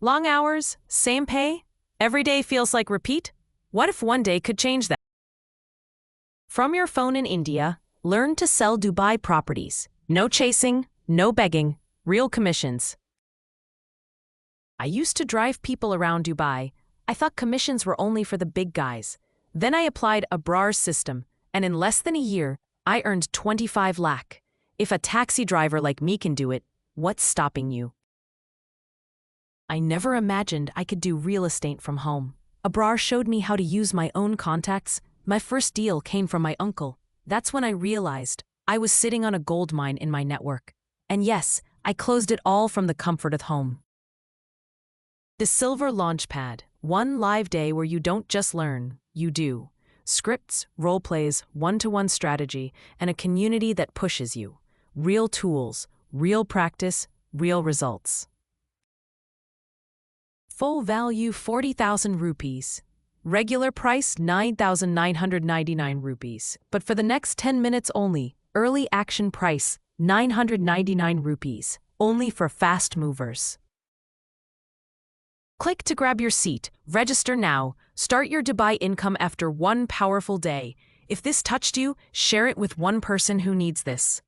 Long hours, same pay? Every day feels like repeat? What if one day could change that? From your phone in India, learn to sell Dubai properties. No chasing, no begging, real commissions. I used to drive people around Dubai. I thought commissions were only for the big guys. Then I applied Abrar's system, and in less than a year, I earned 25 lakh. If a taxi driver like me can do it, what's stopping you? I never imagined I could do real estate from home. Abrar showed me how to use my own contacts. My first deal came from my uncle. That's when I realized I was sitting on a gold mine in my network. And yes, I closed it all from the comfort of home. The Silver Launchpad, one live day where you don't just learn, you do. Scripts, role plays, one-to-one strategy, and a community that pushes you. Real tools, real practice, real results. Full value 40,000 rupees. Regular price 9,999 rupees. But for the next 10 minutes only, early action price 999 rupees. Only for fast movers. Click to grab your seat. Register now. Start your Dubai income after one powerful day. If this touched you, share it with one person who needs this.